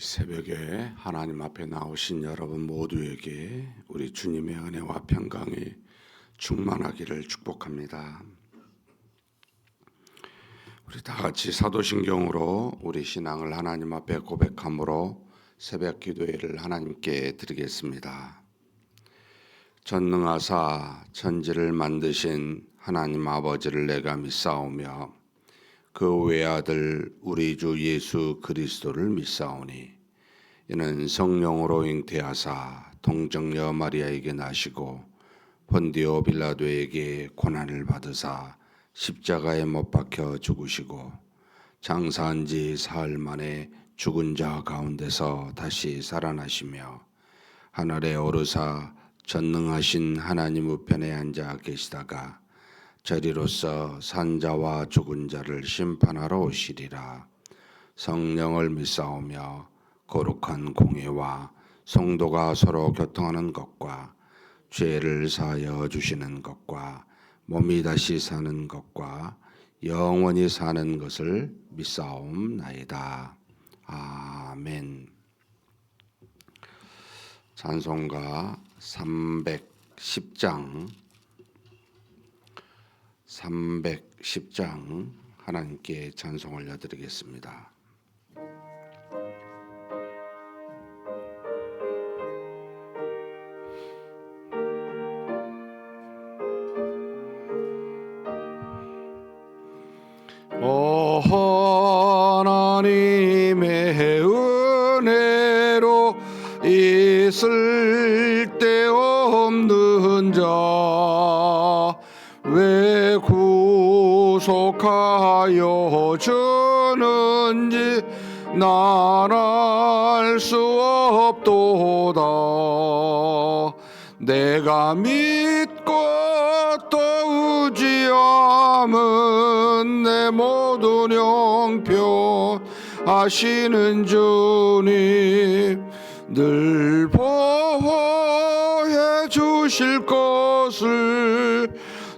새벽에 하나님 앞에 나오신 여러분 모두에게 우리 주님의 은혜와 평강이 충만하기를 축복합니다. 우리 다 같이 사도신경으로 우리 신앙을 하나님 앞에 고백함으로 새벽 기도회를 하나님께 드리겠습니다. 전능하사 천지를 만드신 하나님 아버지를 내가 믿사오며 그 외아들 우리 주 예수 그리스도를 믿사오니 이는 성령으로 잉태하사 동정녀 마리아에게 나시고 본디오 빌라도에게 고난을 받으사 십자가에 못 박혀 죽으시고 장사한 지 사흘 만에 죽은 자 가운데서 다시 살아나시며 하늘에 오르사 전능하신 하나님 우편에 앉아 계시다가 저리로서 산자와 죽은 자를 심판하러 오시리라. 성령을 믿사오며 거룩한 공회와 성도가 서로 교통하는 것과 죄를 사하여 주시는 것과 몸이 다시 사는 것과 영원히 사는 것을 믿사옵나이다. 아멘. 찬송가 310장 하나님께 찬송 올려드리겠습니다. 오 하나님의 은혜로 있을 데 없는 자 왜 구속하여 주는지 난 알 수 없도다. 내가 믿고 또 의지함은 내 모든 형편 하시는 주님 늘 보호해 주실 것을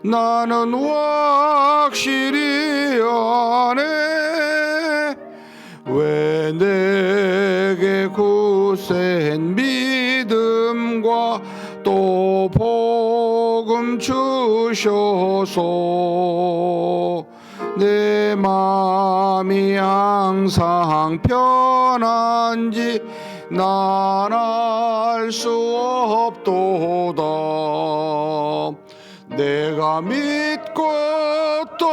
나는 확실히 아네. 왜 내게 굳센 믿음과 또 복음 주셔서 내 마음이 항상 편한지 난 알 수 없도다. 내가 믿고 또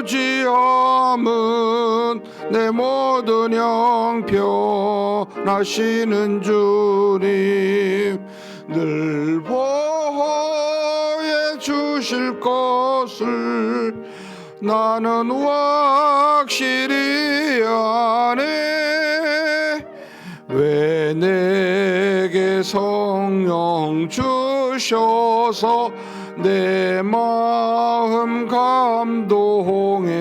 의지함은 내 모든 형편 하시는 주님 늘 보호해 주실 것을 나는 확실히 아네. 왜 내게 성령 주셔서 내 마음 감동해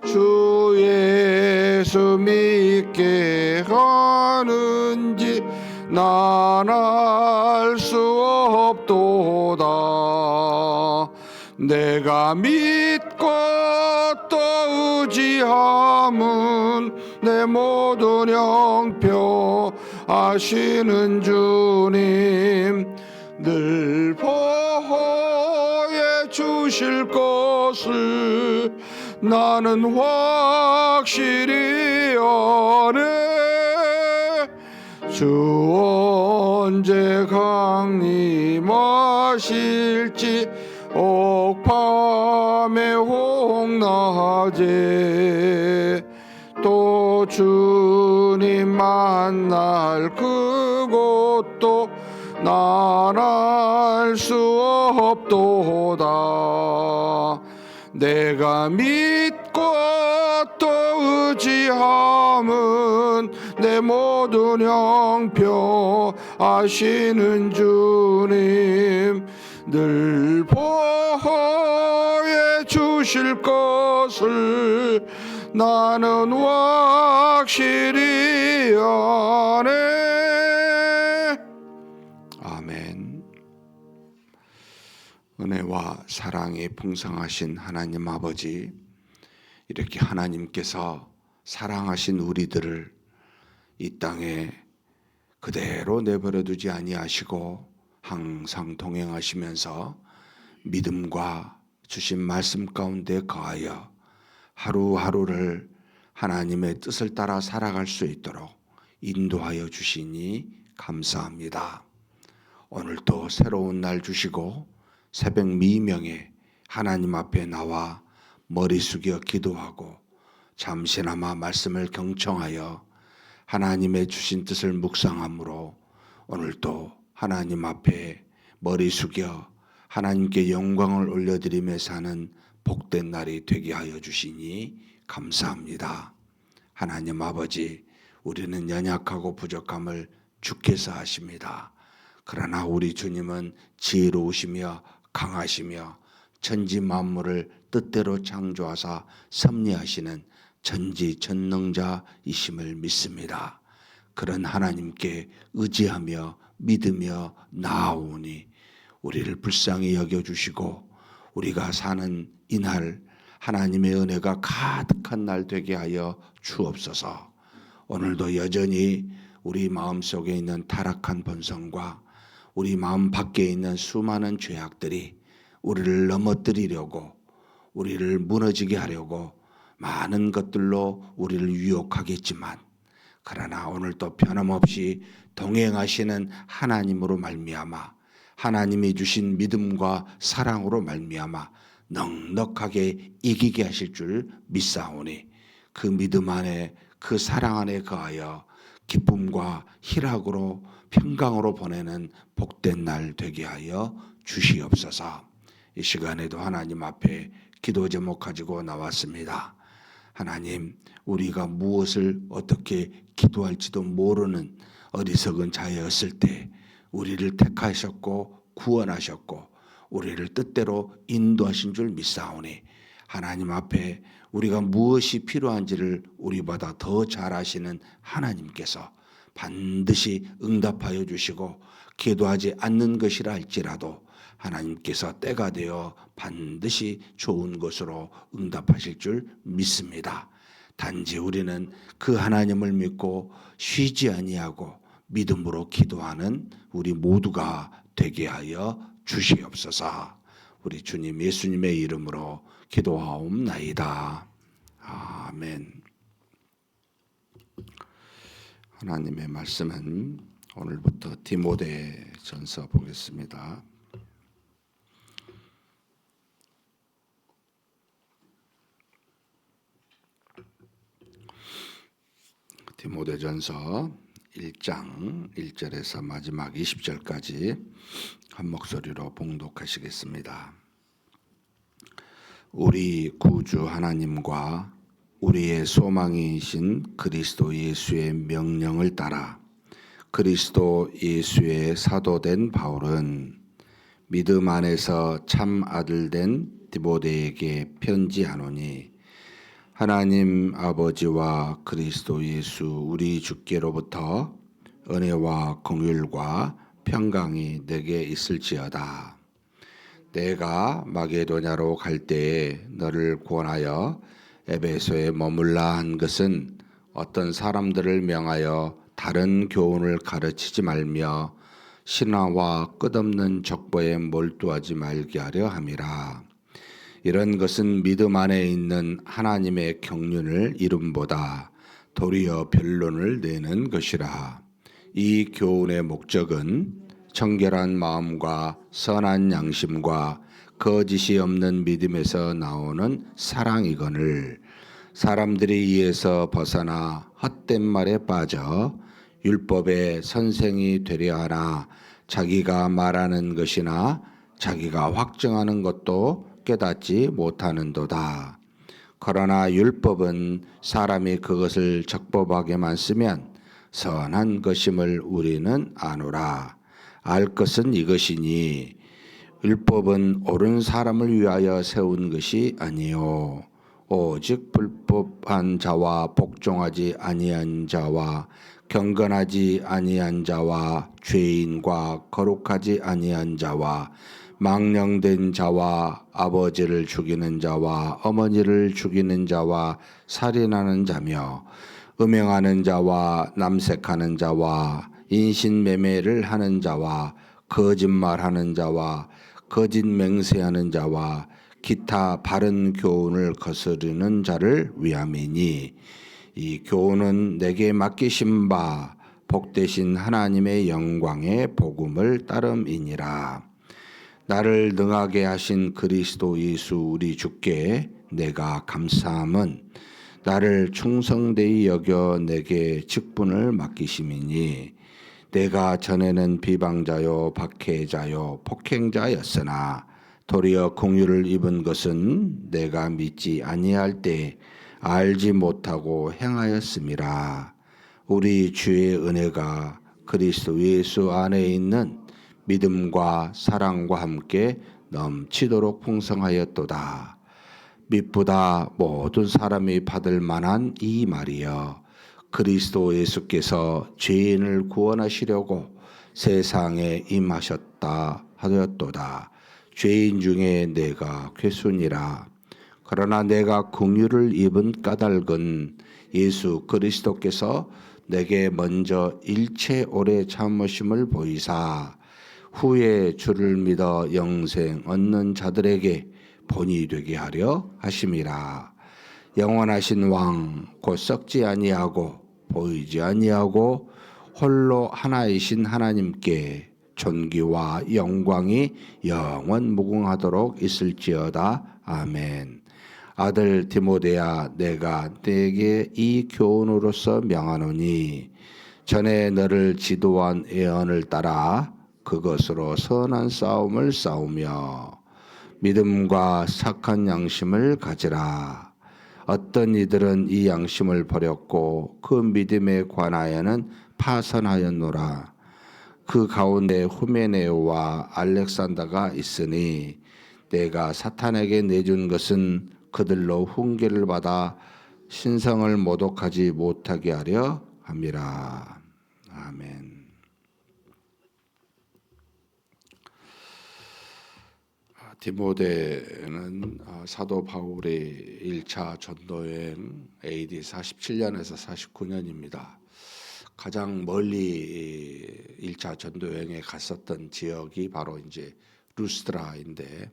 주 예수 믿게 하는지 난 알 수 없도다. 내가 믿고 또 의지함은 내 모든 형편 하시는 주님 늘 보호해 주실 것을 나는 확실히 아네. 주 언제 강림하실지 옥밤에 홍낮에 또 주님 만날 그곳도 난 알 수 없도다. 내가 믿고 또 의지함은 내 모든 형편 아시는 주님 늘 보호해 주실 것을 나는 확실히 아네. 아멘. 은혜와 사랑이 풍성하신 하나님 아버지, 이렇게 하나님께서 사랑하신 우리들을 이 땅에 그대로 내버려 두지 아니하시고 항상 동행하시면서 믿음과 주신 말씀 가운데 거하여 하루하루를 하나님의 뜻을 따라 살아갈 수 있도록 인도하여 주시니 감사합니다. 오늘도 새로운 날 주시고 새벽 미명에 하나님 앞에 나와 머리 숙여 기도하고 잠시나마 말씀을 경청하여 하나님의 주신 뜻을 묵상함으로 오늘도 하나님 앞에 머리 숙여 하나님께 영광을 올려드리며 사는 복된 날이 되게 하여 주시니 감사합니다. 하나님 아버지, 우리는 연약하고 부족함을 주께서 아십니다. 그러나 우리 주님은 지혜로우시며 강하시며 천지 만물을 뜻대로 창조하사 섭리하시는 전지전능자이심을 믿습니다. 그런 하나님께 의지하며 믿으며 나아오니 우리를 불쌍히 여겨주시고 우리가 사는 이날 하나님의 은혜가 가득한 날 되게 하여 주옵소서. 오늘도 여전히 우리 마음속에 있는 타락한 본성과 우리 마음 밖에 있는 수많은 죄악들이 우리를 넘어뜨리려고 우리를 무너지게 하려고 많은 것들로 우리를 유혹하겠지만 그러나 오늘도 변함없이 동행하시는 하나님으로 말미암아 하나님이 주신 믿음과 사랑으로 말미암아 넉넉하게 이기게 하실 줄 믿사오니 그 믿음 안에 그 사랑 안에 거하여 기쁨과 희락으로 평강으로 보내는 복된 날 되게 하여 주시옵소서. 이 시간에도 하나님 앞에 기도 제목 가지고 나왔습니다. 하나님, 우리가 무엇을 어떻게 기도할지도 모르는 어리석은 자였을 때 우리를 택하셨고 구원하셨고 우리를 뜻대로 인도하신 줄 믿사오니 하나님 앞에 우리가 무엇이 필요한지를 우리보다 더 잘 아시는 하나님께서 반드시 응답하여 주시고 기도하지 않는 것이라 할지라도 하나님께서 때가 되어 반드시 좋은 것으로 응답하실 줄 믿습니다. 단지 우리는 그 하나님을 믿고 쉬지 아니하고 믿음으로 기도하는 우리 모두가 되게 하여 주시옵소서. 우리 주님 예수님의 이름으로 기도하옵나이다. 아멘. 하나님의 말씀은 오늘부터 디모데전서 보겠습니다. 디모데전서 1장 1절에서 마지막 20절까지 한 목소리로 봉독하시겠습니다. 우리 구주 하나님과 우리의 소망이신 그리스도 예수의 명령을 따라 그리스도 예수의 사도된 바울은 믿음 안에서 참 아들된 디모데에게 편지하노니 하나님 아버지와 그리스도 예수 우리 주께로부터 은혜와 긍휼과 평강이 내게 있을지어다. 내가 마게도냐로 갈 때에 너를 권하여 에베소에 머물라 한 것은 어떤 사람들을 명하여 다른 교훈을 가르치지 말며 신화와 끝없는 족보에 몰두하지 말게 하려 함이라. 이런 것은 믿음 안에 있는 하나님의 경륜을 이름보다 도리어 변론을 내는 것이라. 이 교훈의 목적은 청결한 마음과 선한 양심과 거짓이 없는 믿음에서 나오는 사랑이거늘 사람들이 이에서 벗어나 헛된 말에 빠져 율법의 선생이 되려 하나 자기가 말하는 것이나 자기가 확증하는 것도 깨닫지 못하는도다. 그러나 율법은 사람이 그것을 적법하게만 쓰면 선한 것임을 우리는 아노라. 알 것은 이것이니 율법은 옳은 사람을 위하여 세운 것이 아니요 오직 불법한 자와 복종하지 아니한 자와 경건하지 아니한 자와 죄인과 거룩하지 아니한 자와 망령된 자와 아버지를 죽이는 자와 어머니를 죽이는 자와 살인하는 자며 음행하는 자와 남색하는 자와 인신매매를 하는 자와 거짓말하는 자와 거짓 맹세하는 자와 기타 바른 교훈을 거스르는 자를 위함이니 이 교훈은 내게 맡기신 바 복되신 하나님의 영광의 복음을 따름이니라. 나를 능하게 하신 그리스도 예수 우리 주께 내가 감사함은 나를 충성되이 여겨 내게 직분을 맡기심이니 내가 전에는 비방자요 박해자요 폭행자였으나 도리어 공유를 입은 것은 내가 믿지 아니할 때 알지 못하고 행하였음이라. 우리 주의 은혜가 그리스도 예수 안에 있는 믿음과 사랑과 함께 넘치도록 풍성하였도다. 믿보다 모든 사람이 받을 만한 이 말이여. 그리스도 예수께서 죄인을 구원하시려고 세상에 임하셨다 하였도다. 죄인 중에 내가 괴순이라. 그러나 내가 긍휼을 입은 까닭은 예수 그리스도께서 내게 먼저 일체 오래 참으심을 보이사 후에 주를 믿어 영생 얻는 자들에게 본이 되게 하려 하심이라. 영원하신 왕 곧 썩지 아니하고 보이지 아니하고 홀로 하나이신 하나님께 존귀와 영광이 영원 무궁하도록 있을지어다. 아멘. 아들 디모데야, 내가 네게 이 교훈으로서 명하노니 전에 너를 지도한 예언을 따라 그것으로 선한 싸움을 싸우며 믿음과 착한 양심을 가지라. 어떤 이들은 이 양심을 버렸고 그 믿음에 관하여는 파선하였노라. 그 가운데 후메네오와 알렉산더가 있으니 내가 사탄에게 내준 것은 그들로 훈계를 받아 신성을 모독하지 못하게 하려 함이라. 아멘. 디모데는 사도 바울의 1차 전도여행 AD 47년에서 49년입니다. 가장 멀리 1차 전도여행에 갔었던 지역이 바로 이제 루스드라인데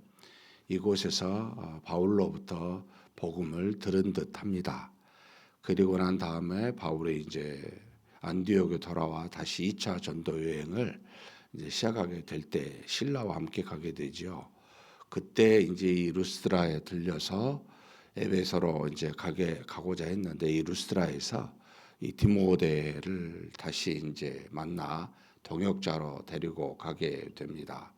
이곳에서 바울로부터 복음을 들은 듯합니다. 그리고 난 다음에 바울이 이제 안디옥에 돌아와 다시 2차 전도 여행을 이제 시작하게 될 때 신라와 함께 가게 되죠. 그때 이제 이 루스드라에 들려서 에베소로 이제 가고자 했는데 이 루스드라에서 이 디모데를 다시 이제 만나 동역자로 데리고 가게 됩니다.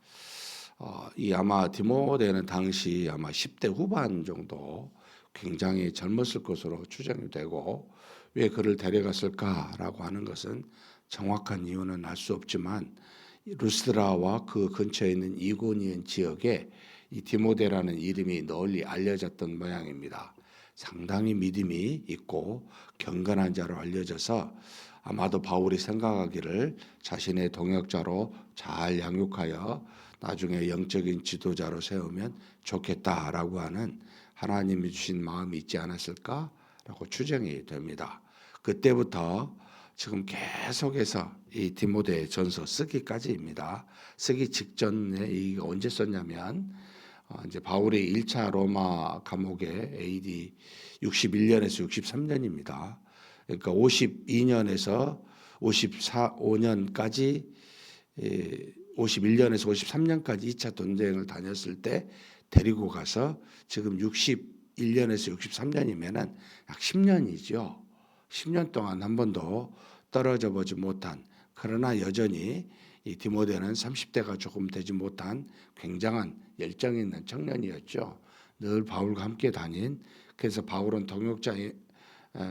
이 아마 디모데는 당시 아마 10대 후반 정도 굉장히 젊었을 것으로 추정이 되고 왜 그를 데려갔을까라고 하는 것은 정확한 이유는 알 수 없지만 루스드라와 그 근처에 있는 이고니온 지역에 이 디모데라는 이름이 널리 알려졌던 모양입니다. 상당히 믿음이 있고 경건한 자로 알려져서 아마도 바울이 생각하기를 자신의 동역자로 잘 양육하여 나중에 영적인 지도자로 세우면 좋겠다라고 하는 하나님이 주신 마음이 있지 않았을까라고 추정이 됩니다. 그때부터 지금 계속해서 이 디모데 전서 쓰기까지입니다. 쓰기 직전에 이게 언제 썼냐면 이제 바울이 1차 로마 감옥에 AD 61년에서 63년입니다. 그러니까 52년에서 5년까지 51년에서 53년까지 2차 전쟁을 다녔을 때 데리고 가서 지금 61년에서 63년이면은 약 10년이죠. 10년 동안 한 번도 떨어져 보지 못한 그러나 여전히 이 디모데는 30대가 조금 되지 못한 굉장한 열정 있는 청년이었죠. 늘 바울과 함께 다닌 그래서 바울은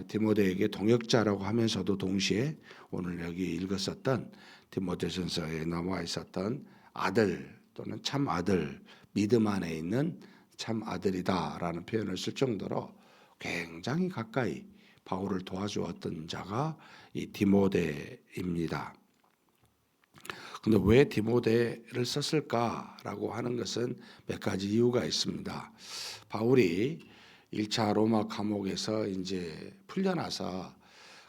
디모데에게 동역자라고 하면서도 동시에 오늘 여기 읽었었던 디모데전서에 나와 있었던 아들 또는 참 아들 믿음 안에 있는 참 아들이다라는 표현을 쓸 정도로 굉장히 가까이 바울을 도와주었던 자가 이 디모데입니다. 근데 왜 디모데를 썼을까라고 하는 것은 몇 가지 이유가 있습니다. 바울이 1차 로마 감옥에서 이제 풀려나서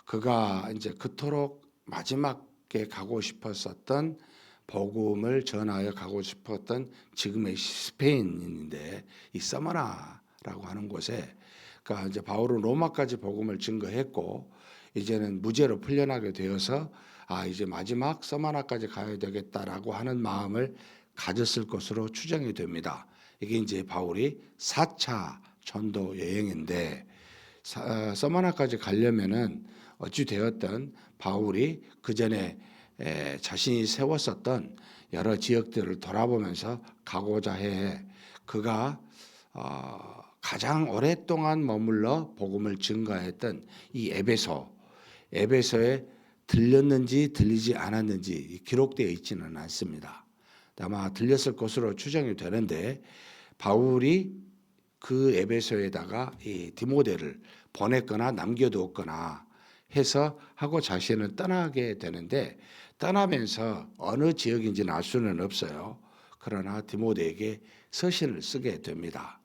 그가 이제 그토록 마지막에 가고 싶었었던 복음을 전하여 가고 싶었던 지금의 스페인인데 이 서머나라고 하는 곳에 그러니까 이제 바울은 로마까지 복음을 증거했고 이제는 무죄로 풀려나게 되어서 이제 마지막 서머나까지 가야 되겠다라고 하는 마음을 가졌을 것으로 추정이 됩니다. 이게 이제 바울이 4차 전도 여행인데 서머나까지 가려면은 어찌 되었든 바울이 그 전에 자신이 세웠었던 여러 지역들을 돌아보면서 가고자 해 그가 가장 오랫동안 머물러 복음을 증거했던 이 에베소에 들렸는지 들리지 않았는지 기록되어 있지는 않습니다. 아마 들렸을 것으로 추정이 되는데 바울이 그 에베소에다가 이 디모데를 보냈거나 남겨두었거나 해서 하고 자신은 떠나게 되는데 떠나면서 어느 지역인지는 알 수는 없어요. 그러나 디모데에게 서신을 쓰게 됩니다.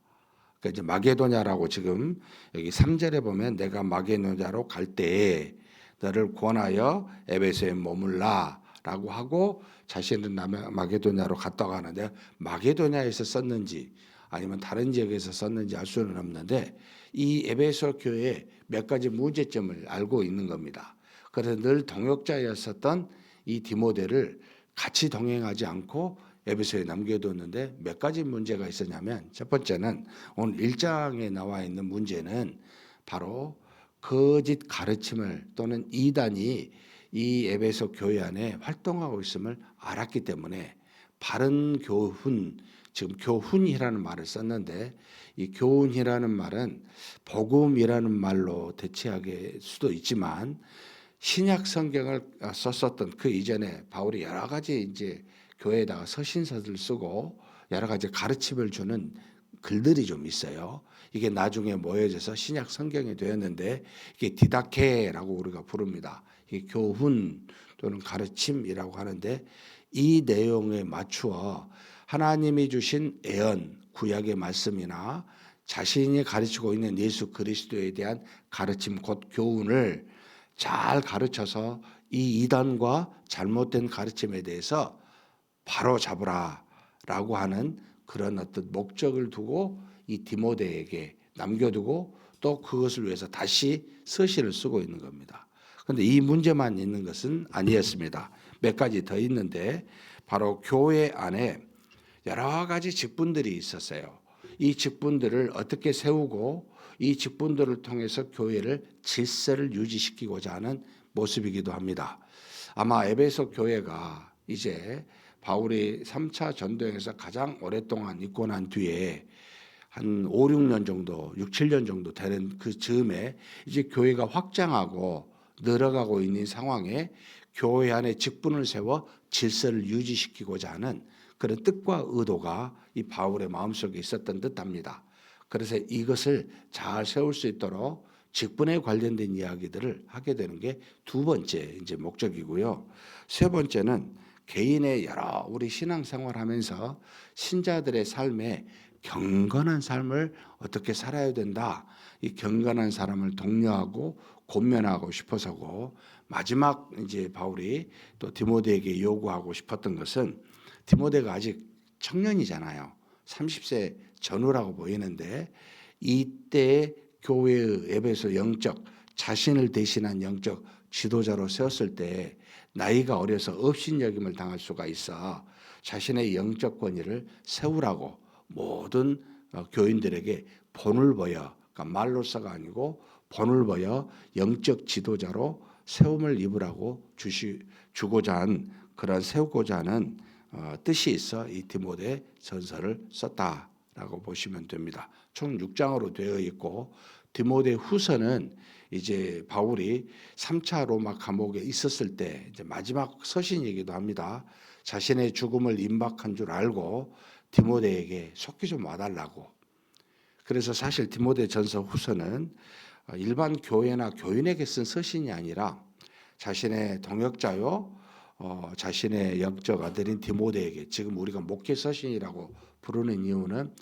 그러니까 이제 마게도냐라고 지금 여기 3절에 보면 내가 마게도냐로 갈 때에 너를 권하여 에베소에 머물라라고 하고 자신은 마게도냐로 갔다고 하는데 마게도냐에서 썼는지 아니면 다른 지역에서 썼는지 알 수는 없는데 이 에베소 교회의 몇 가지 문제점을 알고 있는 겁니다. 그래서 늘 동역자였었던 이 디모데를 같이 동행하지 않고 에베소에 남겨뒀는데 몇 가지 문제가 있었냐면 첫 번째는 오늘 1장에 나와 있는 문제는 바로 거짓 가르침을 또는 이단이 이 에베소 교회 안에 활동하고 있음을 알았기 때문에 바른 교훈, 지금 교훈이라는 말을 썼는데 이 교훈이라는 말은 복음이라는 말로 대체하게 수도 있지만 신약 성경을 썼었던 그 이전에 바울이 여러 가지 이제 교회에다가 서신서를 쓰고 여러 가지 가르침을 주는 글들이 좀 있어요. 이게 나중에 모여져서 신약 성경이 되었는데 이게 디다케라고 우리가 부릅니다. 이게 교훈 또는 가르침이라고 하는데 이 내용에 맞추어 하나님이 주신 예언, 구약의 말씀이나 자신이 가르치고 있는 예수 그리스도에 대한 가르침 곧 교훈을 잘 가르쳐서 이 이단과 잘못된 가르침에 대해서 바로 잡으라라고 하는 그런 어떤 목적을 두고 이 디모데에게 남겨두고 또 그것을 위해서 다시 서신을 쓰고 있는 겁니다. 그런데 이 문제만 있는 것은 아니었습니다. 몇 가지 더 있는데 바로 교회 안에 여러 가지 직분들이 있었어요. 이 직분들을 어떻게 세우고 이 직분들을 통해서 교회를 질서를 유지시키고자 하는 모습이기도 합니다. 아마 에베소 교회가 이제 바울이 3차 전도행에서 가장 오랫동안 있고 난 뒤에 한 5, 6년 정도, 6, 7년 정도 되는 그 즈음에 이제 교회가 확장하고 늘어가고 있는 상황에 교회 안에 직분을 세워 질서를 유지시키고자 하는 그런 뜻과 의도가 이 바울의 마음속에 있었던 듯합니다. 그래서 이것을 잘 세울 수 있도록 직분에 관련된 이야기들을 하게 되는 게 두 번째 이제 목적이고요. 세 번째는 개인의 여러 우리 신앙생활하면서 신자들의 삶에 경건한 삶을 어떻게 살아야 된다. 이 경건한 사람을 독려하고 권면하고 싶어서고 마지막 이제 바울이 또 디모데에게 요구하고 싶었던 것은 디모데가 아직 청년이잖아요. 30세 전후라고 보이는데 이때 교회의 에베소 영적 자신을 대신한 영적 지도자로 세웠을 때 나이가 어려서 업신여김을 당할 수가 있어 자신의 영적 권위를 세우라고 모든 교인들에게 본을 보여 그러니까 말로서가 아니고 본을 보여 영적 지도자로 세움을 입으라고 주고자 한 그런 세우고자 하는 뜻이 있어 이 디모데 전서를 썼다라고 보시면 됩니다. 총 6장으로 되어 있고 디모데 후서는 이제 바울이 3차 로마 감옥에 있었을 때 이제 마지막 서신이기도 합니다. 자신의 죽음을 임박한 줄 알고 디모데에게 속히 좀 와달라고. 그래서 사실 디모데 전서 후서는 일반 교회나 교인에게 쓴 서신이 아니라 자신의 동역자요, 자신의 영적 아들인 디모데에게 지금 우리가 목회 서신이라고 부르는 이유는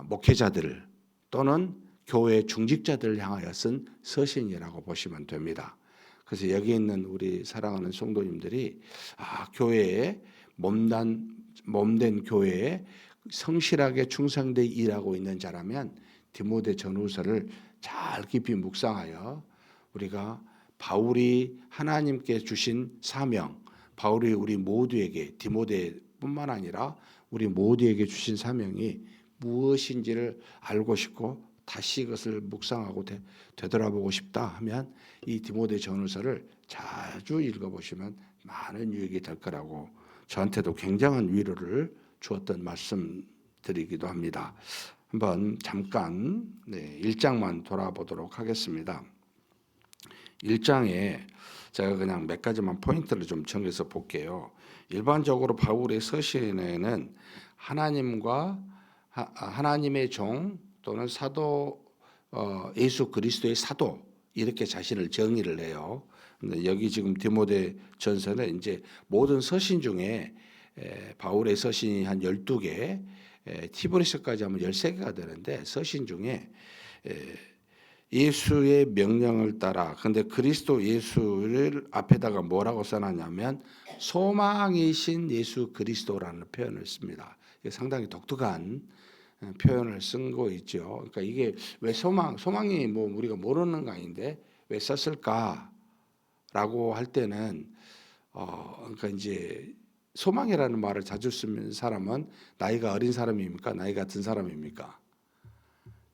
목회자들 또는 교회 중직자들을 향하여 쓴 서신이라고 보시면 됩니다. 그래서 여기 있는 우리 사랑하는 성도님들이 교회에 몸된 교회에 성실하게 충성되어 일하고 있는 자라면 디모데 전후서를 잘 깊이 묵상하여 우리가 바울이 하나님께 주신 사명, 바울이 우리 모두에게 디모데뿐만 아니라 우리 모두에게 주신 사명이 무엇인지를 알고 싶고 다시 이것을 묵상하고 되돌아보고 싶다 하면 이 디모데 전후서를 자주 읽어보시면 많은 유익이 될 거라고 저한테도 굉장한 위로를 주었던 말씀드리기도 합니다. 한번 잠깐 1장만 돌아보도록 하겠습니다. 1장에 제가 그냥 몇 가지만 포인트를 좀 정해서 볼게요. 일반적으로 바울의 서신에는 하나님의 종 또는 사도 예수 그리스도의 사도 이렇게 자신을 정의를 해요. 근데 여기 지금 디모데 전서는 이제 모든 서신 중에 바울의 서신이 한 12개, 티모테서까지 하면 13개가 되는데 서신 중에 예수의 명령을 따라 근데 그리스도 예수를 앞에다가 뭐라고 써놨냐면 소망이신 예수 그리스도라는 표현을 씁니다. 이게 상당히 독특한 표현을 쓴 거 있죠. 그러니까 이게 왜 소망이 뭐 우리가 모르는 거 아닌데 왜 썼을까라고 할 때는 그러니까 이제 소망이라는 말을 자주 쓰는 사람은 나이가 어린 사람입니까? 나이가 든 사람입니까?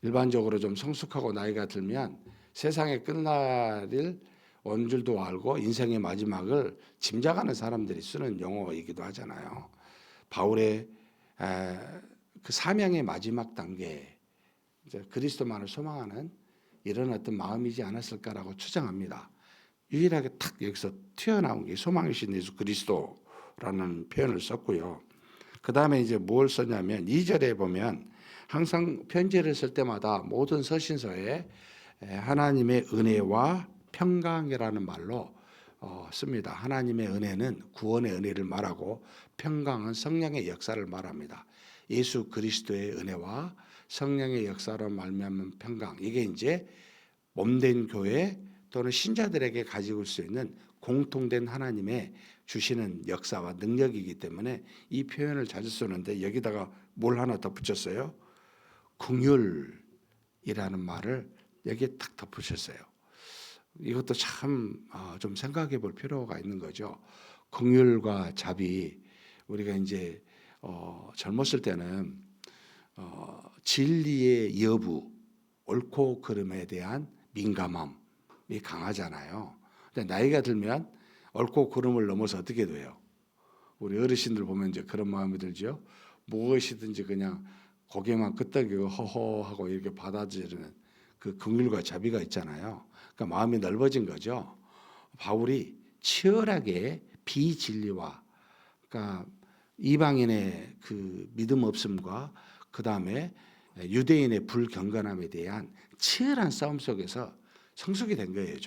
일반적으로 좀 성숙하고 나이가 들면 세상의 끝날일 온 줄도 알고 인생의 마지막을 짐작하는 사람들이 쓰는 용어이기도 하잖아요. 바울의 그 사명의 마지막 단계, 이제 그리스도만을 소망하는 이런 어떤 마음이지 않았을까라고 추정합니다. 유일하게 탁 여기서 튀어나온 게 소망이신 예수 그리스도라는 표현을 썼고요. 그 다음에 이제 뭘 썼냐면 2절에 보면 항상 편지를 쓸 때마다 모든 서신서에 하나님의 은혜와 평강이라는 말로 씁니다. 하나님의 은혜는 구원의 은혜를 말하고 평강은 성령의 역사를 말합니다. 예수 그리스도의 은혜와 성령의 역사로 말미암은 평강, 이게 이제 몸된 교회 또는 신자들에게 가지고 수 있는 공통된 하나님의 주시는 역사와 능력이기 때문에 이 표현을 자주 쓰는데 여기다가 뭘 하나 더 붙였어요? 긍휼이라는 말을 여기에 딱 덧붙였어요. 이것도 참 좀 생각해 볼 필요가 있는 거죠. 긍휼과 자비, 우리가 이제 젊었을 때는 진리의 여부, 옳고 그름에 대한 민감함이 강하잖아요. 근데 나이가 들면 옳고 그름을 넘어서 어떻게 돼요? 우리 어르신들 보면 이제 그런 마음이 들죠. 무엇이든지 그냥 고개만 끄덕이고 허허하고 이렇게 받아들이는 그 긍휼과 자비가 있잖아요. 그러니까 마음이 넓어진 거죠. 바울이 치열하게 비진리와 그러니까 이방인의 그 믿음 없음과 그 다음에 유대인의 불경건함에 대한 치열한 싸움 속에서 성숙이 된 거예요.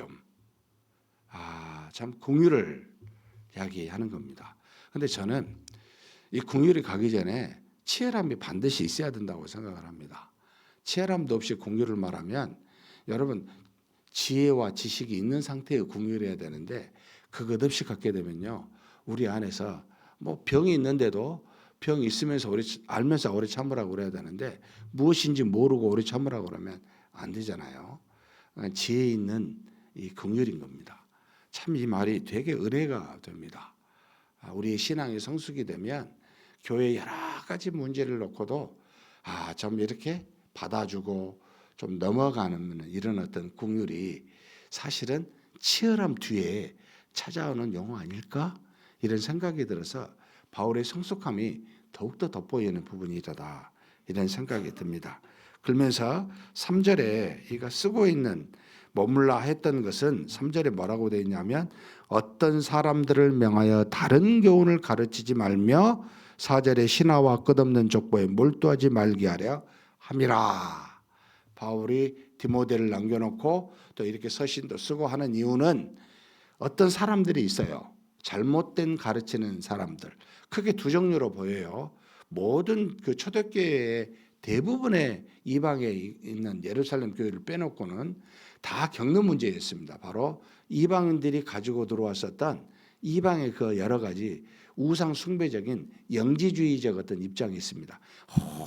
참 긍휼을 이야기하는 겁니다. 근데 저는 이 긍휼이 가기 전에 치열함이 반드시 있어야 된다고 생각을 합니다. 치열함도 없이 긍휼을 말하면 여러분 지혜와 지식이 있는 상태의 긍휼해야 되는데 그것 없이 갖게 되면요 우리 안에서 뭐 병이 있는데도 병이 있으면서 알면서 오래 참으라고 그래야 되는데 무엇인지 모르고 오래 참으라고 그러면 안 되잖아요. 지혜 있는 이 긍휼인 겁니다. 참 이 말이 되게 은혜가 됩니다. 우리의 신앙이 성숙이 되면 교회 여러 가지 문제를 놓고도 좀 이렇게 받아주고 좀 넘어가는 이런 어떤 긍휼이 사실은 치열함 뒤에 찾아오는 용어 아닐까? 이런 생각이 들어서 바울의 성숙함이 더욱더 돋보이는 부분이다 이런 생각이 듭니다. 그러면서 3절에 이가 쓰고 있는 머물라 했던 것은 3절에 뭐라고 되어 있냐면 어떤 사람들을 명하여 다른 교훈을 가르치지 말며 4절에 신하와 끝없는 족보에 몰두하지 말게 하려 함이라. 바울이 디모데를 남겨놓고 또 이렇게 서신도 쓰고 하는 이유는 어떤 사람들이 있어요. 잘못된 가르치는 사람들. 크게 두 종류로 보여요. 모든 그 초대교회의 대부분의 이방에 있는 예루살렘 교회를 빼놓고는 다 겪는 문제였습니다. 바로 이방인들이 가지고 들어왔었던 이방의 그 여러 가지 우상 숭배적인 영지주의적 어떤 입장이 있습니다.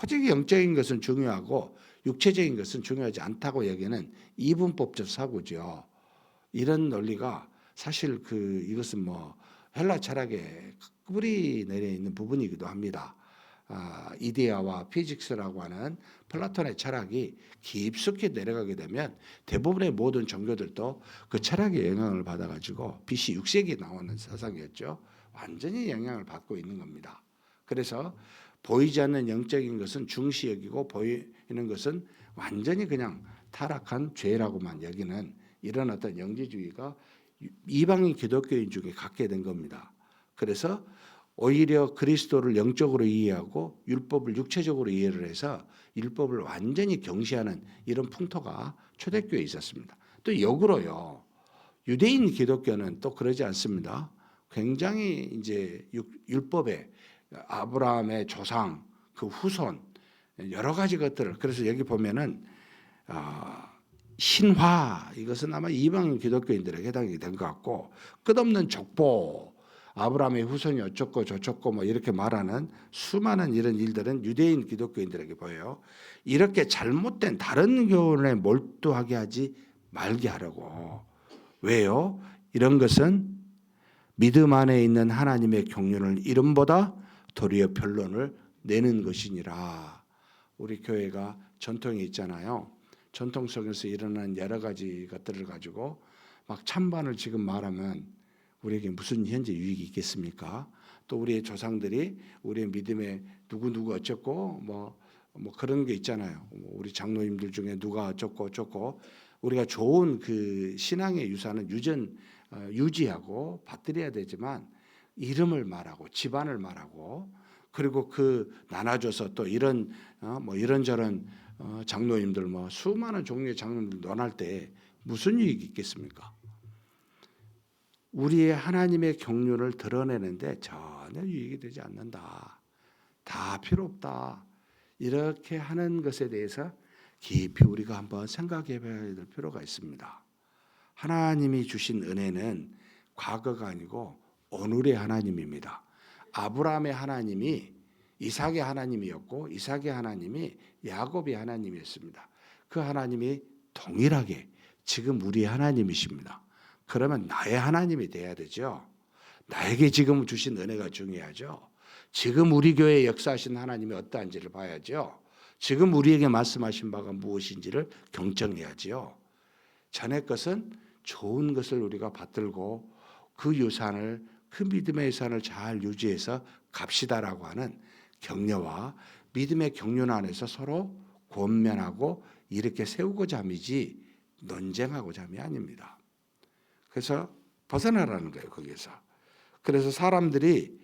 오직 영적인 것은 중요하고 육체적인 것은 중요하지 않다고 여기는 이분법적 사고죠. 이런 논리가 사실 이것은 뭐 헬라 철학의 뿌리 내려 있는 부분이기도 합니다. 이데아와 피직스라고 하는 플라톤의 철학이 깊숙이 내려가게 되면 대부분의 모든 종교들도 그 철학의 영향을 받아가지고 BC 6세기에 나오는 사상이었죠. 완전히 영향을 받고 있는 겁니다. 그래서 보이지 않는 영적인 것은 중시 여기고 보이는 것은 완전히 그냥 타락한 죄라고만 여기는 이런 어떤 영지주의가 이방인 기독교인 중에 갖게 된 겁니다. 그래서 오히려 그리스도를 영적으로 이해하고 율법을 육체적으로 이해를 해서 율법을 완전히 경시하는 이런 풍토가 초대교회에 있었습니다. 또 역으로요. 유대인 기독교는 또 그러지 않습니다. 굉장히 이제 율법에 아브라함의 조상, 그 후손 여러 가지 것들을 그래서 여기 보면은 신화 이것은 아마 이방인 기독교인들에게 해당이 된 것 같고 끝없는 족보 아브라함의 후손이 어쩌고 저쩌고 뭐 이렇게 말하는 수많은 이런 일들은 유대인 기독교인들에게 보여요. 이렇게 잘못된 다른 교훈에 몰두하게 하지 말게 하려고. 왜요? 이런 것은 믿음 안에 있는 하나님의 경륜을 이름보다 도리어 변론을 내는 것이니라. 우리 교회가 전통이 있잖아요. 전통 속에서 일어나는 여러 가지 것들을 가지고 막 찬반을 지금 말하면 우리에게 무슨 현재 유익이 있겠습니까? 또 우리의 조상들이 우리의 믿음에 누구 어쩌고 뭐 그런 게 있잖아요. 우리 장로님들 중에 누가 어쩌고 우리가 좋은 그 신앙의 유산은 유지하고 받들여야 되지만 이름을 말하고 집안을 말하고 그리고 나눠줘서 또 이런 이런저런 장로님들 수많은 종류의 장로님들 논할 때 무슨 유익이 있겠습니까? 우리의 하나님의 경륜을 드러내는데 전혀 유익이 되지 않는다. 다 필요 없다. 이렇게 하는 것에 대해서 깊이 우리가 한번 생각해 봐야 될 필요가 있습니다. 하나님이 주신 은혜는 과거가 아니고 오늘의 하나님입니다. 아브라함의 하나님이 이삭의 하나님이었고 이삭의 하나님이 야곱의 하나님이었습니다. 그 하나님이 동일하게 지금 우리의 하나님이십니다. 그러면 나의 하나님이 돼야 되죠. 나에게 지금 주신 은혜가 중요하죠. 지금 우리 교회에 역사하신 하나님이 어떠한지를 봐야죠. 지금 우리에게 말씀하신 바가 무엇인지를 경청해야지요. 전의 것은 좋은 것을 우리가 받들고 그 유산을 그 믿음의 유산을 잘 유지해서 갑시다라고 하는 격려와 믿음의 경륜 안에서 서로 권면하고 이렇게 세우고자 함이지 논쟁하고자 함이 아닙니다. 그래서 벗어나라는 거예요. 거기서. 그래서 사람들이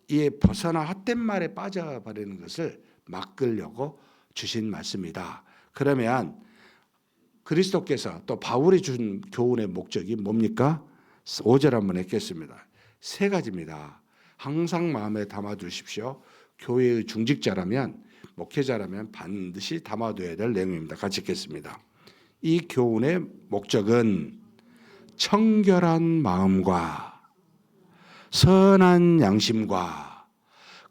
이 벗어나 헛된 말에 빠져버리는 것을 막으려고 주신 말씀이다. 그러면 그리스도께서 또 바울이 준 교훈의 목적이 뭡니까? 5절 한번 읽겠습니다. 3가지입니다. 항상 마음에 담아두십시오. 교회의 중직자라면 목회자라면 반드시 담아둬야 될 내용입니다. 같이 읽겠습니다. 이 교훈의 목적은 청결한 마음과 선한 양심과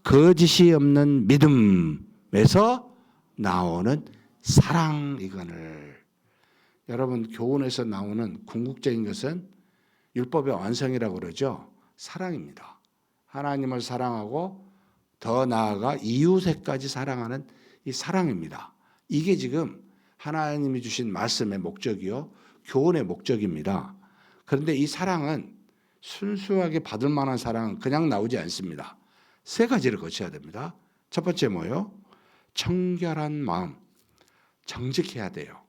거짓이 없는 믿음에서 나오는 사랑이거늘. 여러분 교훈에서 나오는 궁극적인 것은 율법의 완성이라고 그러죠. 사랑입니다. 하나님을 사랑하고 더 나아가 이웃에까지 사랑하는 이 사랑입니다. 이게 지금 하나님이 주신 말씀의 목적이요. 교훈의 목적입니다. 그런데 이 사랑은 순수하게 받을 만한 사랑은 그냥 나오지 않습니다. 3가지를 거쳐야 됩니다. 첫 번째 뭐예요? 청결한 마음. 정직해야 돼요.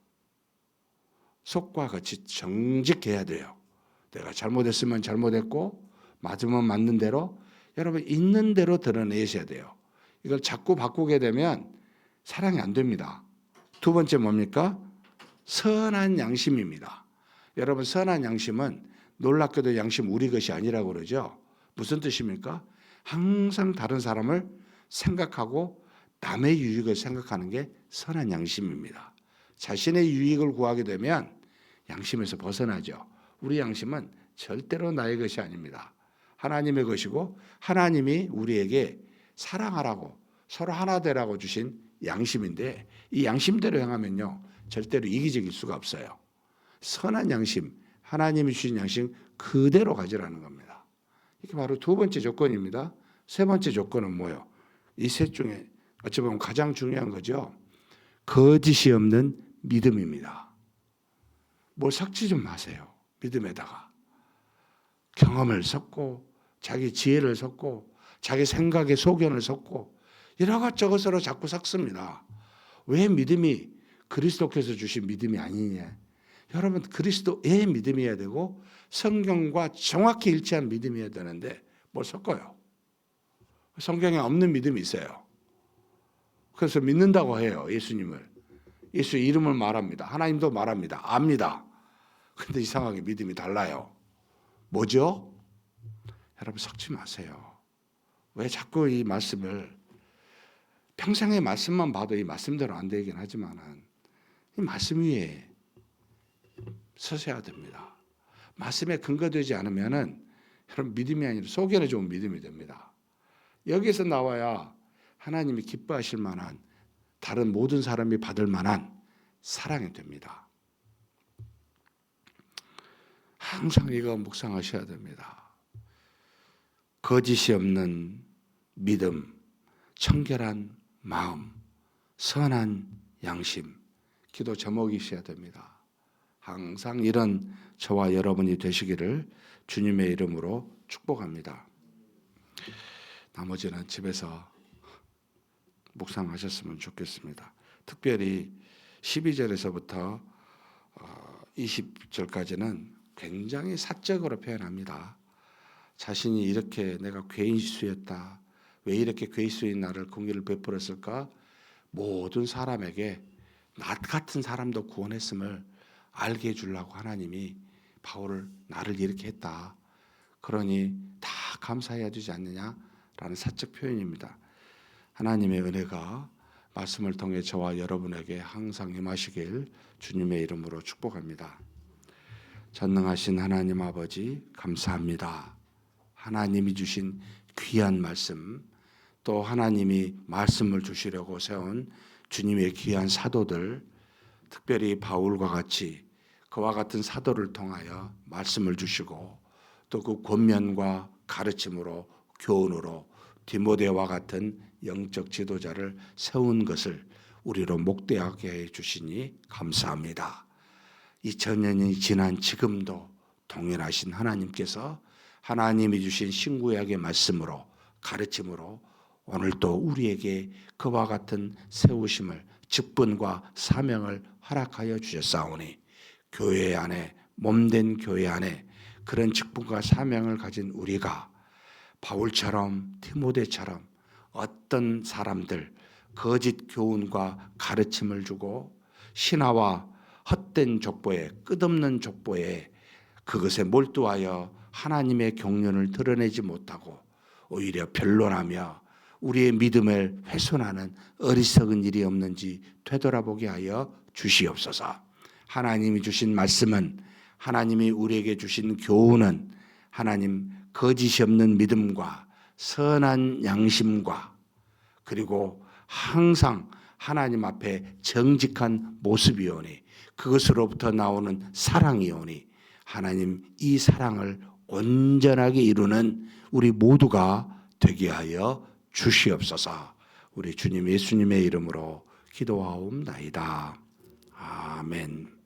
속과 같이 정직해야 돼요. 내가 잘못했으면 잘못했고 맞으면 맞는 대로 여러분 있는 대로 드러내셔야 돼요. 이걸 자꾸 바꾸게 되면 사랑이 안 됩니다. 2번째 뭡니까? 선한 양심입니다. 여러분 선한 양심은 놀랍게도 양심 우리 것이 아니라고 그러죠. 무슨 뜻입니까? 항상 다른 사람을 생각하고 남의 유익을 생각하는 게 선한 양심입니다. 자신의 유익을 구하게 되면 양심에서 벗어나죠. 우리 양심은 절대로 나의 것이 아닙니다. 하나님의 것이고 하나님이 우리에게 사랑하라고 서로 하나 되라고 주신 양심인데 이 양심대로 행하면요 절대로 이기적일 수가 없어요. 선한 양심, 하나님이 주신 양심 그대로 가지라는 겁니다. 이게 바로 두 번째 조건입니다. 세 번째 조건은 뭐예요? 이 셋 중에 어찌 보면 가장 중요한 거죠. 거짓이 없는 믿음입니다. 뭘 섞지 좀 마세요. 믿음에다가 경험을 섞고 자기 지혜를 섞고 자기 생각의 소견을 섞고 이것저것으로 자꾸 섞습니다. 왜 믿음이 그리스도께서 주신 믿음이 아니냐? 여러분 그리스도의 믿음이어야 되고 성경과 정확히 일치한 믿음이어야 되는데 뭘 섞어요? 성경에 없는 믿음이 있어요. 그래서 믿는다고 해요. 예수님을. 예수 이름을 말합니다. 하나님도 말합니다. 압니다. 근데 이상하게 믿음이 달라요. 뭐죠? 여러분 섞지 마세요. 왜 자꾸 이 말씀을 평생의 말씀만 봐도 이 말씀대로 안 되긴 하지만은 이 말씀 위에 서셔야 됩니다. 말씀에 근거되지 않으면은 여러분 믿음이 아니라 소견에 좋은 믿음이 됩니다. 여기서 나와야 하나님이 기뻐하실 만한 다른 모든 사람이 받을 만한 사랑이 됩니다. 항상 이거 묵상하셔야 됩니다. 거짓이 없는 믿음, 청결한 마음, 선한 양심, 기도 제목이셔야 됩니다. 항상 이런 저와 여러분이 되시기를 주님의 이름으로 축복합니다. 나머지는 집에서 묵상하셨으면 좋겠습니다. 특별히 12절에서부터 20절까지는 굉장히 사적으로 표현합니다. 자신이 이렇게 내가 괴수였다. 왜 이렇게 괴수인 나를 공의를 베풀었을까? 모든 사람에게 나 같은 사람도 구원했음을 알게 해주려고 하나님이 바울을 나를 이렇게 했다. 그러니 다 감사해야 되지 않느냐라는 사적 표현입니다. 하나님의 은혜가 말씀을 통해 저와 여러분에게 항상 임하시길 주님의 이름으로 축복합니다. 전능하신 하나님 아버지 감사합니다. 하나님이 주신 귀한 말씀 또 하나님이 말씀을 주시려고 세운 주님의 귀한 사도들 특별히 바울과 같이 그와 같은 사도를 통하여 말씀을 주시고 또 그 권면과 가르침으로 교훈으로 디모데와 같은 영적 지도자를 세운 것을 우리로 목대하게 해 주시니 감사합니다. 2000년이 지난 지금도 동일하신 하나님께서 하나님이 주신 신구약의 말씀으로 가르침으로 오늘도 우리에게 그와 같은 세우심을 직분과 사명을 허락하여 주셨사오니 교회 안에 몸된 교회 안에 그런 직분과 사명을 가진 우리가 바울처럼 디모데처럼 어떤 사람들 거짓 교훈과 가르침을 주고 신화와 헛된 족보에 끝없는 족보에 그것에 몰두하여 하나님의 경륜을 드러내지 못하고 오히려 변론하며 우리의 믿음을 훼손하는 어리석은 일이 없는지 되돌아보게 하여 주시옵소서. 하나님이 주신 말씀은 하나님이 우리에게 주신 교훈은 하나님 거짓이 없는 믿음과 선한 양심과 그리고 항상 하나님 앞에 정직한 모습이오니 그것으로부터 나오는 사랑이오니 하나님 이 사랑을 온전하게 이루는 우리 모두가 되게 하여 주시옵소서. 우리 주님 예수님의 이름으로 기도하옵나이다. 아멘.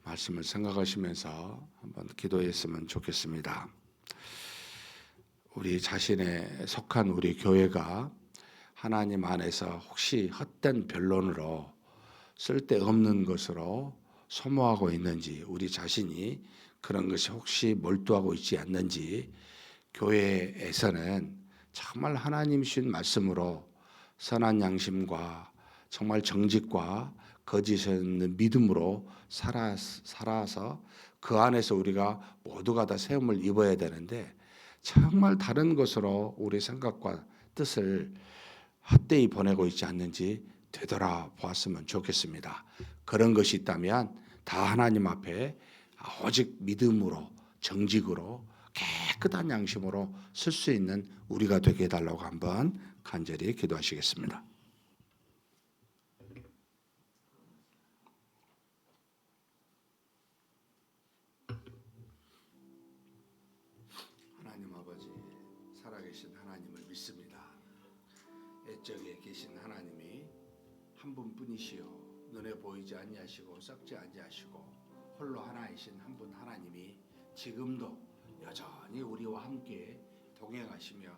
말씀을 생각하시면서 한번 기도했으면 좋겠습니다. 우리 자신에 속한 우리 교회가 하나님 안에서 혹시 헛된 변론으로 쓸데없는 것으로 소모하고 있는지 우리 자신이 그런 것이 혹시 몰두하고 있지 않는지 교회에서는 정말 하나님 주신 말씀으로 선한 양심과 정말 정직과 거짓 없는 믿음으로 살아서 그 안에서 우리가 모두가 다 세움을 입어야 되는데 정말 다른 것으로 우리 생각과 뜻을 헛되이 보내고 있지 않는지 되돌아보았으면 좋겠습니다. 그런 것이 있다면 다 하나님 앞에 오직 믿음으로 정직으로 깨끗한 양심으로 쓸 수 있는 우리가 되게 해달라고 한번 간절히 기도하시겠습니다. 하나님 아버지, 살아계신 하나님을 믿습니다. 옛적에 계신 하나님이 한 분뿐이시요 눈에 보이지 아니하시고 썩지 아니하시고 홀로 하나이신 한 분 하나님이 지금도 여전히 우리와 함께 동행하시며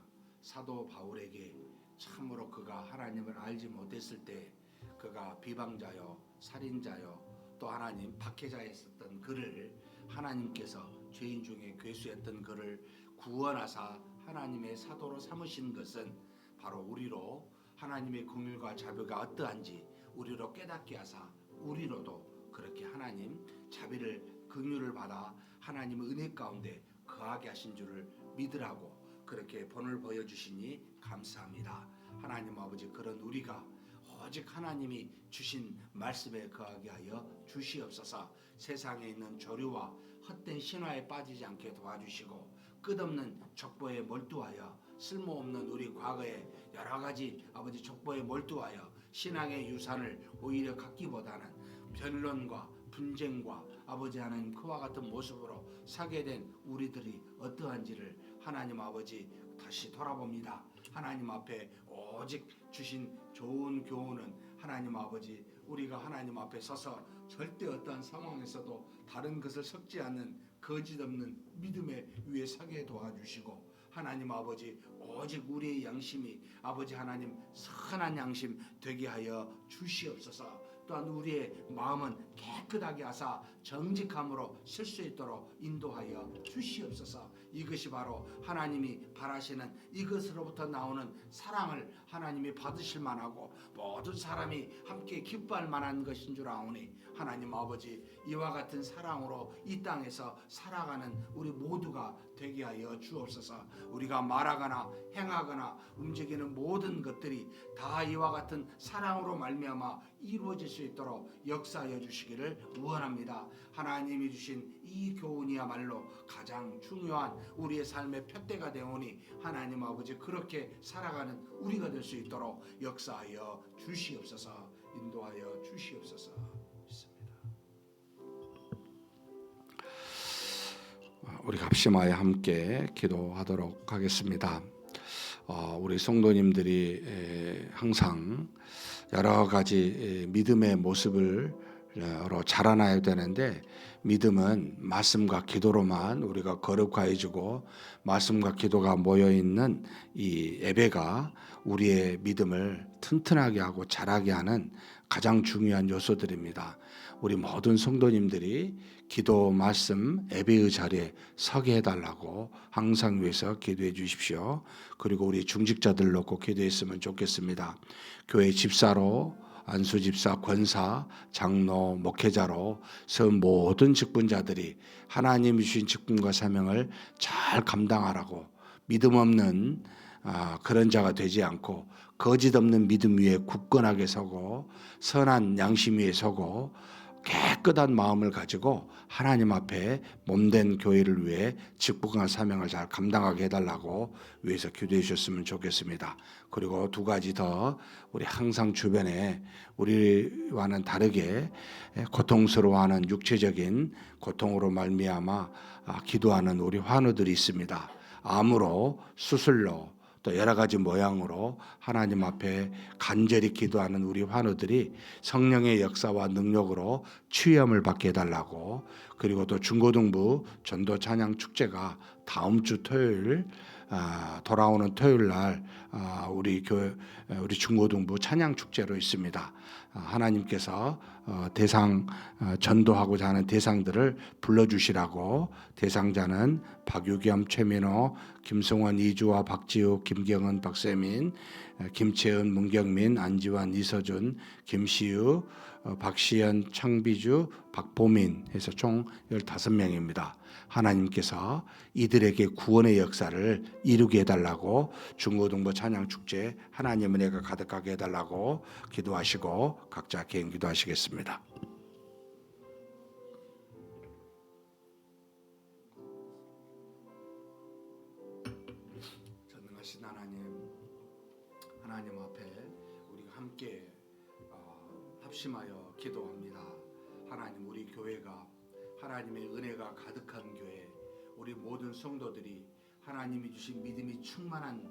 사도 바울에게 참으로 그가 하나님을 알지 못했을 때 그가 비방자요 살인자요 또 하나님 박해자였었던 그를 하나님께서 죄인 중에 괴수였던 그를 구원하사 하나님의 사도로 삼으신 것은 바로 우리로 하나님의 긍휼과 자비가 어떠한지 우리로 깨닫게 하사 우리로도 그렇게 하나님 자비를 긍휼을 받아 하나님의 은혜 가운데 거하게 하신 줄을 믿으라고 그렇게 본을 보여주시니 감사합니다. 하나님 아버지, 그런 우리가 오직 하나님이 주신 말씀에 거하게 하여 주시옵소서. 세상에 있는 조류와 헛된 신화에 빠지지 않게 도와주시고 끝없는 족보에 몰두하여 쓸모없는 우리 과거의 여러 가지 아버지 족보에 몰두하여 신앙의 유산을 오히려 갖기보다는 변론과 분쟁과 아버지 하나님 그와 같은 모습으로 사게 된 우리들이 어떠한지를 하나님 아버지 다시 돌아봅니다. 하나님 앞에 오직 주신 좋은 교훈은 하나님 아버지 우리가 하나님 앞에 서서 절대 어떠한 상황에서도 다른 것을 섞지 않는 거짓 없는 믿음의 위에 서게 도와주시고 하나님 아버지 오직 우리의 양심이 아버지 하나님 선한 양심 되게 하여 주시옵소서. 또한 우리의 마음은 깨끗하게 하사 정직함으로 쓸 수 있도록 인도하여 주시옵소서. 이것이 바로 하나님이 바라시는 이것으로부터 나오는 사랑을 하나님이 받으실 만하고 모든 사람이 함께 기뻐할 만한 것인 줄 아오니 하나님 아버지 이와 같은 사랑으로 이 땅에서 살아가는 우리 모두가 되게 하여 주옵소서. 우리가 말하거나 행하거나 움직이는 모든 것들이 다 이와 같은 사랑으로 말미암아 이루어질 수 있도록 역사하여 주시기를 원합니다. 하나님이 주신 이 교훈이야말로 가장 중요한 우리의 삶의 표대가 되오니 하나님 아버지 그렇게 살아가는 우리가 될 수 있도록 역사하여 주시옵소서. 인도하여 주시옵소서. 우리 합심하여 함께 기도하도록 하겠습니다. 우리 성도님들이 항상 여러 가지 믿음의 모습을 자라나야 되는데 믿음은 말씀과 기도로만 우리가 거룩하여지고 말씀과 기도가 모여있는 이 예배가 우리의 믿음을 튼튼하게 하고 자라게 하는 가장 중요한 요소들입니다. 우리 모든 성도님들이 기도, 말씀, 예배의 자리에 서게 해달라고 항상 위해서 기도해 주십시오. 그리고 우리 중직자들 놓고 기도했으면 좋겠습니다. 교회 집사로 안수집사, 권사, 장로, 목회자로 서 모든 직분자들이 하나님이 주신 직분과 사명을 잘 감당하라고 믿음 없는 그런 자가 되지 않고 거짓 없는 믿음 위에 굳건하게 서고 선한 양심 위에 서고 깨끗한 마음을 가지고 하나님 앞에 몸된 교회를 위해 직분과 사명을 잘 감당하게 해달라고 위해서 기도해 주셨으면 좋겠습니다. 그리고 두 가지 더, 우리 항상 주변에 우리와는 다르게 고통스러워하는 육체적인 고통으로 말미암아 기도하는 우리 환우들이 있습니다. 암으로, 수술로, 또 여러 가지 모양으로 하나님 앞에 간절히 기도하는 우리 환우들이 성령의 역사와 능력으로 치유함을 받게 해달라고, 그리고 또 중고등부 전도 찬양 축제가 다음 주 토요일 돌아오는 토요일 날 우리 중고등부 찬양 축제로 있습니다. 하나님께서 대상 전도하고자 하는 대상들을 불러주시라고. 대상자는 박유겸, 최민호, 김성원, 이주화, 박지욱, 김경은, 박세민, 김채은, 문경민, 안지환, 이서준, 김시우, 박시연, 창비주, 박보민 해서 총 15명입니다. 하나님께서 이들에게 구원의 역사를 이루게 해달라고, 중고등부 찬양축제 하나님 은혜가 가득하게 해달라고 기도하시고 각자 개인 기도하시겠습니다. 전능하신 하나님 앞에 우리가 함께 합심하여 기도합니다. 하나님, 우리 교회가 하나님의 은혜가 가득한 교회, 우리 모든 성도들이 하나님이 주신 믿음이 충만한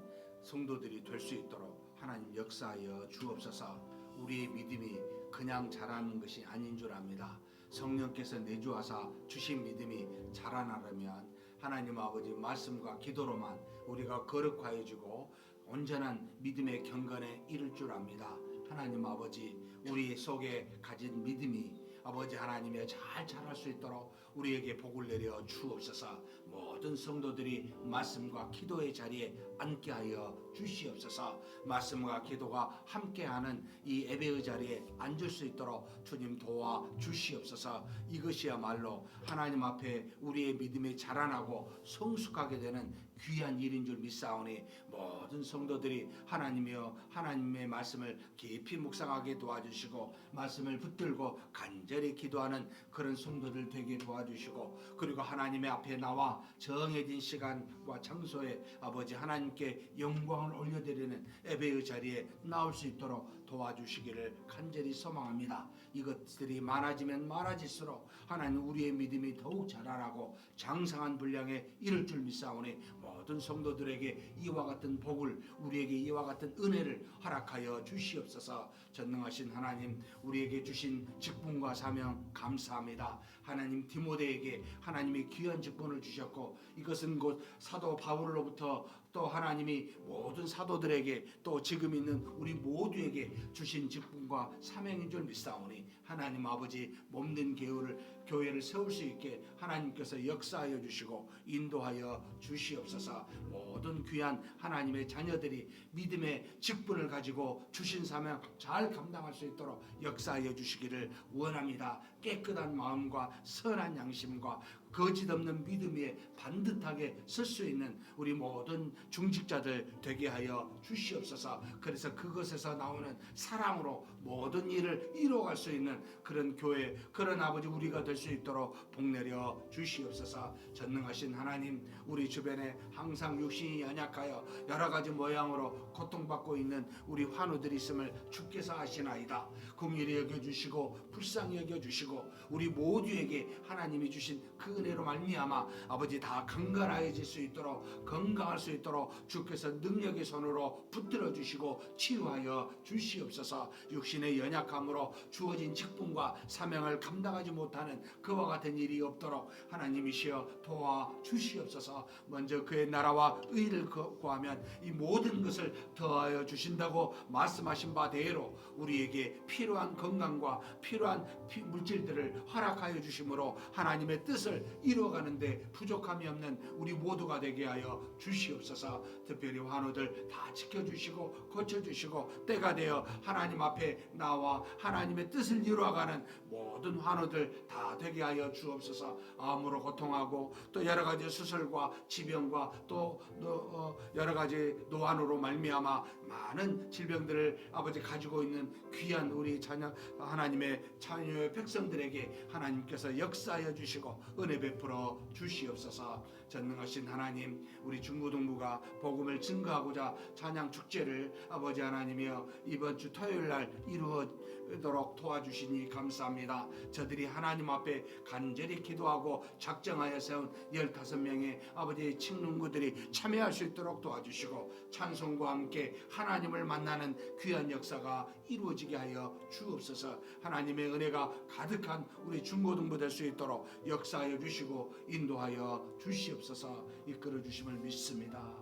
성도들이 될 수 있도록 하나님 역사하여 주옵소서. 우리의 믿음이 그냥 자라는 것이 아닌 줄 압니다. 성령께서 내주하사 주신 믿음이 자라나려면 하나님 아버지 말씀과 기도로만 우리가 거룩하여 주고 온전한 믿음의 경건에 이를 줄 압니다. 하나님 아버지, 우리 속에 가진 믿음이 아버지 하나님의 잘 자랄 수 있도록 우리에게 복을 내려 주옵소서. 모든 성도들이 말씀과 기도의 자리에 앉게 하여 주시옵소서. 말씀과 기도가 함께하는 이 예배의 자리에 앉을 수 있도록 주님 도와 주시옵소서. 이것이야말로 하나님 앞에 우리의 믿음이 자라나고 성숙하게 되는 귀한 일인 줄 믿사오니 모든 성도들이 하나님이여 하나님의 말씀을 깊이 묵상하게 도와주시고 말씀을 붙들고 간절히 기도하는 그런 성도들 되게 도와주시고, 그리고 하나님의 앞에 나와 정해진 시간과 장소에 아버지 하나님께 영광을 올려드리는 예배의 자리에 나올 수 있도록 도와주시기를 간절히 소망합니다. 이것들이 많아지면 많아질수록 하나님 우리의 믿음이 더욱 자라나고 장성한 분량에 이를 줄 믿사오니 모든 성도들에게 이와 같은 복을, 우리에게 이와 같은 은혜를 허락하여 주시옵소서. 전능하신 하나님, 우리에게 주신 직분과 사명 감사합니다. 하나님, 디모데에게 하나님이 귀한 직분을 주셨고 이것은 곧 사도 바울로부터 또 하나님이 모든 사도들에게 또 지금 있는 우리 모두에게 주신 직분과 사명인 줄 믿사오니 하나님 아버지 몸된 교회를 세울 수 있게 하나님께서 역사하여 주시고 인도하여 주시옵소서. 모든 귀한 하나님의 자녀들이 믿음의 직분을 가지고 주신 사명 잘 감당할 수 있도록 역사하여 주시기를 원합니다. 깨끗한 마음과 선한 양심과 거짓 없는 믿음 위에 반듯하게 설 수 있는 우리 모든 중직자들 되게 하여 주시옵소서. 그래서 그것에서 나오는 사랑으로 모든 일을 이루어갈 수 있는 그런 교회, 그런 아버지 우리가 될 수 있도록 복내려 주시옵소서. 전능하신 하나님, 우리 주변에 항상 육신이 연약하여 여러 가지 모양으로 고통받고 있는 우리 환우들이 있음을 주께서 아시나이다. 긍휼히 여겨주시고 불쌍히 여겨주시고 우리 모두에게 하나님이 주신 그 은혜로 말미암아 아버지 다 강건해질 수 있도록, 건강할 수 있도록 주께서 능력의 손으로 붙들어 주시고 치유하여 주시옵소서. 육신의 연약함으로 주어진 직분과 사명을 감당하지 못하는 그와 같은 일이 없도록 하나님이시여 도와 주시옵소서. 먼저 그의 나라와 의를 구하면 이 모든 것을 더하여 주신다고 말씀하신 바대로 우리에게 필요한 건강과 필요한 물질들을 허락하여 주심으로 하나님의 뜻을 이루어가는데 부족함이 없는 우리 모두가 되게 하여 주시옵소서. 특별히 환우들 다 지켜주시고 고쳐주시고 때가 되어 하나님 앞에 나와 하나님의 뜻을 이루어가는 모든 환우들 다 되게 하여 주옵소서. 암으로 고통하고 또 여러 가지 수술과 지병과 또 여러 가지 노안으로 말미암아 많은 질병들을 아버지 가지고 있는 귀한 우리 자녀 하나님의 자녀의 백성들에게 하나님께서 역사하여 주시고 은혜 베풀어 주시옵소서. 전능하신 하나님, 우리 중고등부가 복음을 증거하고자 찬양 축제를 아버지 하나님이여 이번 주 토요일 날 이루어도록 도와주시니 감사합니다. 저들이 하나님 앞에 간절히 기도하고 작정하여 세운 15명의 아버지의 친능구들이 참여할 수 있도록 도와주시고 찬송과 함께 하나님을 만나는 귀한 역사가 이루어지게 하여 주옵소서. 하나님의 은혜가 가득한 우리 중고등부 될 수 있도록 역사하여 주시고 인도하여 주시옵소서. 이끌어 주심을 믿습니다.